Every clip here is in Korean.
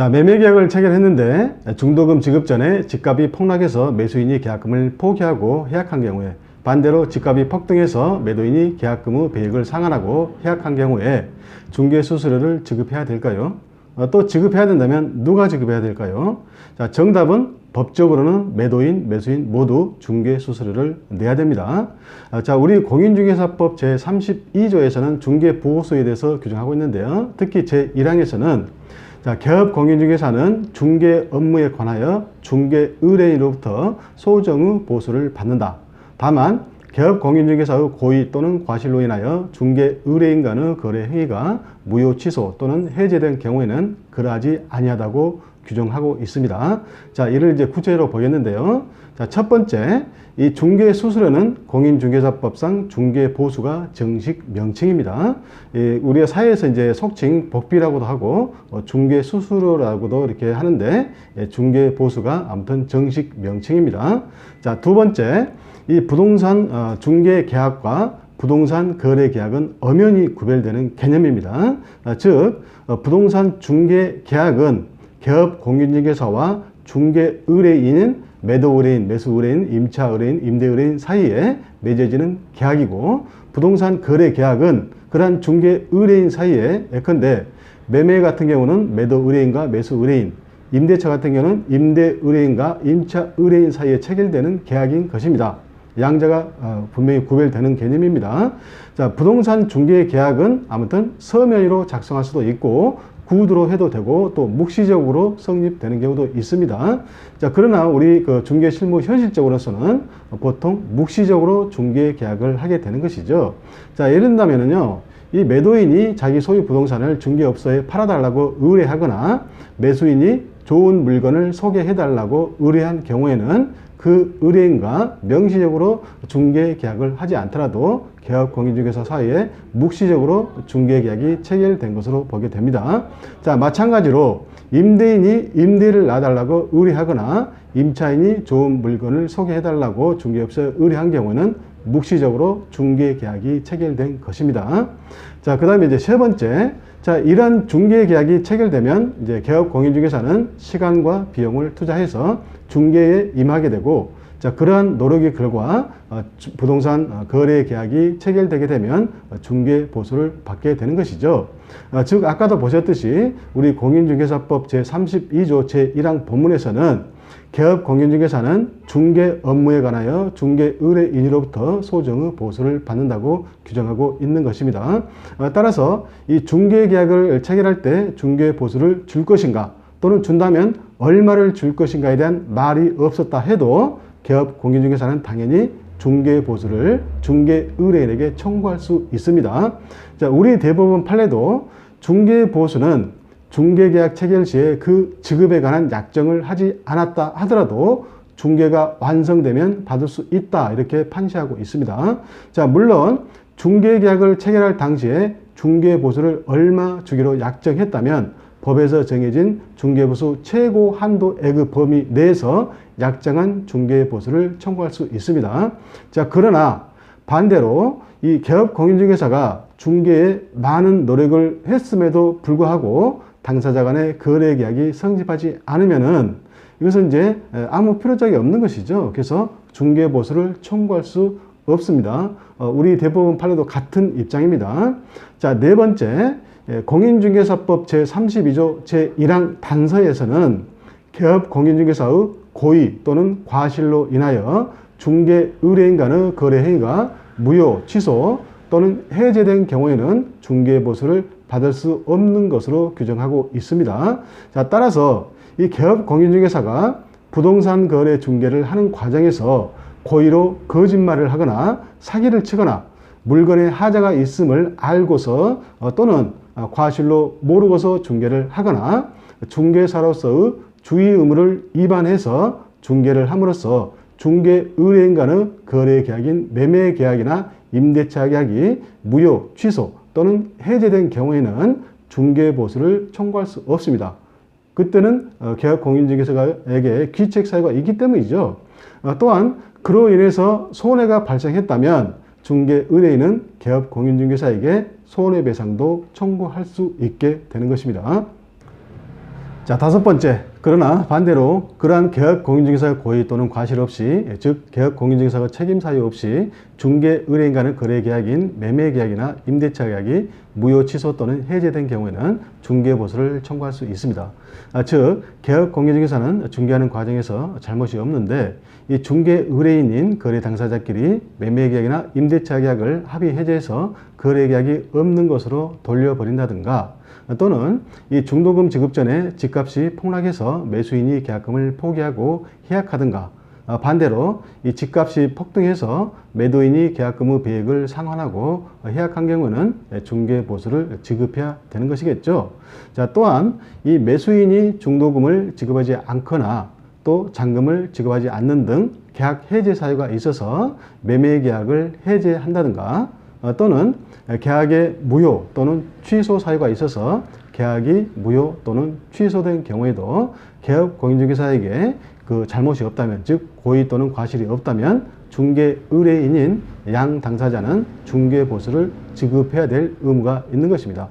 자, 매매 계약을 체결했는데 중도금 지급 전에 집값이 폭락해서 매수인이 계약금을 포기하고 해약한 경우에, 반대로 집값이 폭등해서 매도인이 계약금 후 배액을 상환하고 해약한 경우에 중개수수료를 지급해야 될까요? 또 지급해야 된다면 누가 지급해야 될까요? 자, 정답은 법적으로는 매도인, 매수인 모두 중개수수료를 내야 됩니다. 자, 우리 공인중개사법 제32조에서는 중개보호소에 대해서 규정하고 있는데요. 특히 제1항에서는 자, 개업공인중개사는 중개 업무에 관하여 중개 의뢰인으로부터 소정의 보수를 받는다. 다만 개업공인중개사의 고의 또는 과실로 인하여 중개 의뢰인 간의 거래 행위가 무효 취소 또는 해제된 경우에는 그러하지 아니하다고 규정하고 있습니다. 자, 이를 이제 구체적으로 보겠는데요. 자, 첫 번째, 이 중개수수료는 공인중개사법상 중개보수가 정식 명칭입니다. 우리가 사회에서 이제 속칭 복비라고도 하고 중개수수료라고도 이렇게 하는데, 중개보수가 아무튼 정식 명칭입니다. 자, 두 번째, 이 부동산 중개계약과 부동산 거래계약은 엄연히 구별되는 개념입니다. 즉, 부동산 중개계약은 개업공인중개사와 중개의뢰인인 매도의뢰인, 매수의뢰인, 임차의뢰인, 임대의뢰인 사이에 맺어지는 계약이고, 부동산 거래계약은 그러한 중개의뢰인 사이에, 예컨대 매매 같은 경우는 매도의뢰인과 매수의뢰인, 임대차 같은 경우는 임대의뢰인과 임차의뢰인 사이에 체결되는 계약인 것입니다. 양자가 분명히 구별되는 개념입니다. 자, 부동산 중개계약은 아무튼 서면으로 작성할 수도 있고 구두로 해도 되고 또 묵시적으로 성립되는 경우도 있습니다. 자, 그러나 우리 그 중개 실무 현실적으로서는 보통 묵시적으로 중개 계약을 하게 되는 것이죠. 자, 예를 들면은요, 이 매도인이 자기 소유 부동산을 중개업소에 팔아달라고 의뢰하거나 매수인이 좋은 물건을 소개해달라고 의뢰한 경우에는 그 의뢰인과 명시적으로 중개 계약을 하지 않더라도 개업공인중개사 사이에 묵시적으로 중개 계약이 체결된 것으로 보게 됩니다. 자, 마찬가지로 임대인이 임대를 놔달라고 의뢰하거나 임차인이 좋은 물건을 소개해달라고 중개업소에 의뢰한 경우는 묵시적으로 중개 계약이 체결된 것입니다. 자, 그 다음에 이제 세 번째, 자, 이러한 중개 계약이 체결되면 이제 개업공인중개사는 시간과 비용을 투자해서 중개에 임하게 되고, 자, 그러한 노력의 결과 부동산 거래 계약이 체결되게 되면 중개 보수를 받게 되는 것이죠. 즉 아까도 보셨듯이 우리 공인중개사법 제32조 제1항 본문에서는 개업공인중개사는 중개 업무에 관하여 중개 의뢰인으로부터 소정의 보수를 받는다고 규정하고 있는 것입니다. 따라서 이 중개 계약을 체결할 때 중개 보수를 줄 것인가 또는 준다면 얼마를 줄 것인가에 대한 말이 없었다 해도 개업공인중개사는 당연히 중개 보수를 중개 의뢰인에게 청구할 수 있습니다. 자, 우리 대법원 판례도 중개 보수는 중개계약 체결 시에 그 지급에 관한 약정을 하지 않았다 하더라도 중개가 완성되면 받을 수 있다, 이렇게 판시하고 있습니다. 자, 물론 중개계약을 체결할 당시에 중개보수를 얼마 주기로 약정했다면 법에서 정해진 중개보수 최고 한도액의 범위 내에서 약정한 중개보수를 청구할 수 있습니다. 자, 그러나 반대로 이 개업공인중개사가 중개에 많은 노력을 했음에도 불구하고 당사자 간의 거래 계약이 성립하지 않으면은 이것은 이제 아무 필요적이 없는 것이죠. 그래서 중개 보수를 청구할 수 없습니다. 우리 대법원 판례도 같은 입장입니다. 자, 네 번째, 공인중개사법 제32조 제1항 단서에서는 개업공인중개사의 고의 또는 과실로 인하여 중개 의뢰인 간의 거래 행위가 무효, 취소 또는 해제된 경우에는 중개 보수를 받을 수 없는 것으로 규정하고 있습니다. 자, 따라서 이 개업공인중개사가 부동산 거래 중개를 하는 과정에서 고의로 거짓말을 하거나 사기를 치거나 물건에 하자가 있음을 알고서 또는 과실로 모르고서 중개를 하거나 중개사로서의 주의 의무를 위반해서 중개를 함으로써 중개 의뢰인 간의 거래 계약인 매매 계약이나 임대차 계약이 무효, 취소 또는 해제된 경우에는 중개 보수를 청구할 수 없습니다. 그때는 개업공인중개사에게 귀책 사유가 있기 때문이죠. 또한 그로 인해서 손해가 발생했다면 중개 의뢰인은 개업공인중개사에게 손해배상도 청구할 수 있게 되는 것입니다. 자, 다섯 번째. 그러나 반대로 그러한 개업 공인중개사의 고의 또는 과실 없이, 즉 개업 공인중개사가 책임 사유 없이 중개 의뢰인 간의 거래 계약인 매매 계약이나 임대차 계약이 무효 취소 또는 해제된 경우에는 중개 보수를 청구할 수 있습니다. 즉 개업 공인중개사는 중개하는 과정에서 잘못이 없는데 이 중개 의뢰인인 거래 당사자끼리 매매 계약이나 임대차 계약을 합의 해제해서 거래 계약이 없는 것으로 돌려버린다든가, 또는 이 중도금 지급 전에 집값이 폭락해서 매수인이 계약금을 포기하고 해약하든가, 반대로 이 집값이 폭등해서 매도인이 계약금의 배액을 상환하고 해약한 경우는 중개 보수를 지급해야 되는 것이겠죠. 자, 또한 이 매수인이 중도금을 지급하지 않거나 또 잔금을 지급하지 않는 등 계약 해제 사유가 있어서 매매 계약을 해제한다든가, 또는 계약의 무효 또는 취소 사유가 있어서 계약이 무효 또는 취소된 경우에도 개업 공인중개사에게 그 잘못이 없다면, 즉 고의 또는 과실이 없다면 중개 의뢰인인 양 당사자는 중개 보수를 지급해야 될 의무가 있는 것입니다.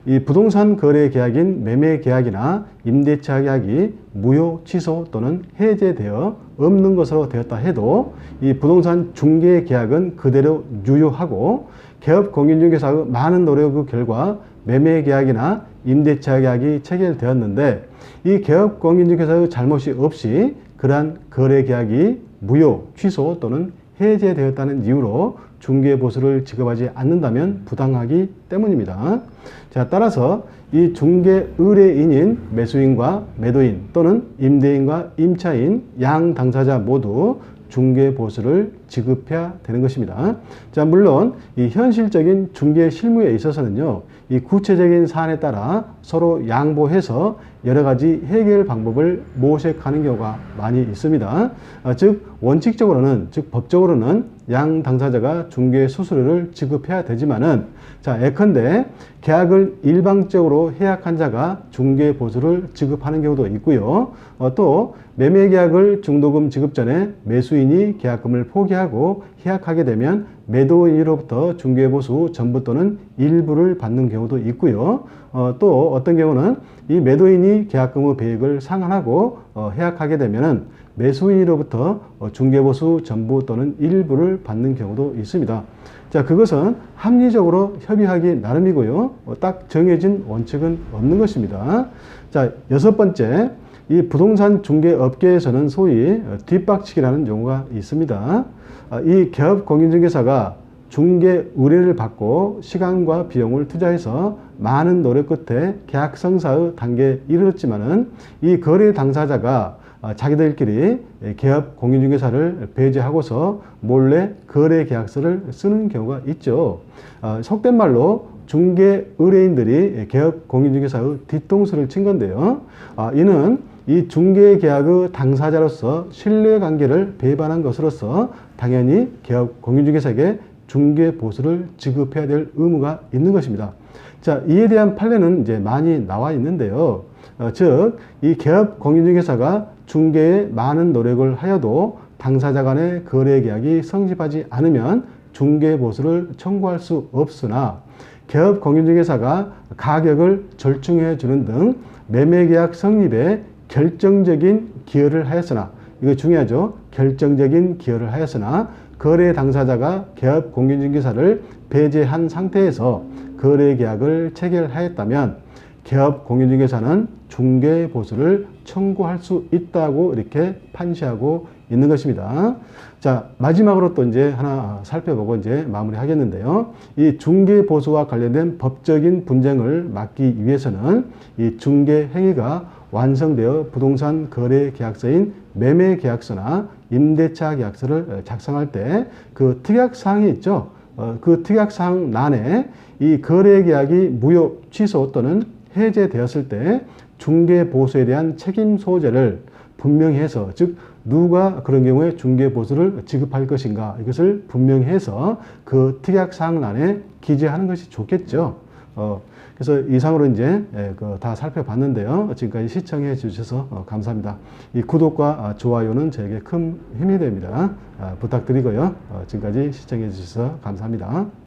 이 부동산 거래 계약인 매매 계약이나 임대차 계약이 무효, 취소 또는 해제되어 없는 것으로 되었다 해도 이 부동산 중개 계약은 그대로 유효하고 개업 공인중개사의 많은 노력의 결과 매매 계약이나 임대차 계약이 체결되었는데 이 개업 공인중개사의 잘못이 없이 그러한 거래 계약이 무효, 취소 또는 해제되었다는 이유로 중개 보수를 지급하지 않는다면 부당하기 때문입니다. 자, 따라서 이 중개 의뢰인인 매수인과 매도인 또는 임대인과 임차인 양 당사자 모두 중개 보수를 지급해야 되는 것입니다. 자, 물론 이 현실적인 중개 실무에 있어서는요, 이 구체적인 사안에 따라 서로 양보해서 여러 가지 해결 방법을 모색하는 경우가 많이 있습니다. 즉 원칙적으로는, 즉 법적으로는 양 당사자가 중개 수수료를 지급해야 되지만은, 자, 예컨대 계약을 일방적으로 해약한 자가 중개 보수를 지급하는 경우도 있고요. 또 매매 계약을 중도금 지급 전에 매수인이 계약금을 포기하고 해약하게 되면 매도인으로부터 중개 보수 전부 또는 일부를 받는 경우도 있고요. 또 어떤 경우는 이 매도인이 계약금의 배액을 상환하고 해약하게 되면은 매수인으로부터 중개보수 전부 또는 일부를 받는 경우도 있습니다. 자, 그것은 합리적으로 협의하기 나름이고요. 딱 정해진 원칙은 없는 것입니다. 자, 여섯 번째, 이 부동산 중개업계에서는 소위 뒷박치기라는 용어가 있습니다. 이 개업 공인중개사가 중개 의뢰를 받고 시간과 비용을 투자해서 많은 노력 끝에 계약 성사의 단계에 이르렀지만은 이 거래 당사자가 자기들끼리 개업 공인중개사를 배제하고서 몰래 거래 계약서를 쓰는 경우가 있죠. 속된 말로 중개 의뢰인들이 개업 공인중개사의 뒤통수를 친 건데요. 이는 이 중개 계약의 당사자로서 신뢰관계를 배반한 것으로서 당연히 개업 공인중개사에게 중개 보수를 지급해야 될 의무가 있는 것입니다. 자, 이에 대한 판례는 이제 많이 나와 있는데요. 즉, 이 개업 공인중개사가 중개에 많은 노력을 하여도 당사자 간의 거래 계약이 성립하지 않으면 중개 보수를 청구할 수 없으나, 개업 공인중개사가 가격을 절충해 주는 등 매매 계약 성립에 결정적인 기여를 하였으나, 이거 중요하죠. 결정적인 기여를 하였으나 거래 당사자가 개업 공인중개사를 배제한 상태에서 거래 계약을 체결하였다면 개업 공인중개사는 중개 보수를 청구할 수 있다고 이렇게 판시하고 있는 것입니다. 자, 마지막으로 또 이제 하나 살펴보고 이제 마무리 하겠는데요. 이 중개 보수와 관련된 법적인 분쟁을 막기 위해서는 이 중개 행위가 완성되어 부동산 거래 계약서인 매매 계약서나 임대차 계약서를 작성할 때 그 특약사항이 있죠. 그 특약사항 난에 이 거래 계약이 무효, 취소 또는 해제되었을 때 중개 보수에 대한 책임 소재를 분명히 해서, 즉 누가 그런 경우에 중개 보수를 지급할 것인가, 이것을 분명히 해서 그 특약사항란에 기재하는 것이 좋겠죠. 그래서 이상으로 이제 다 살펴봤는데요. 지금까지 시청해 주셔서 감사합니다. 이 구독과 좋아요는 저에게 큰 힘이 됩니다. 부탁드리고요. 지금까지 시청해 주셔서 감사합니다.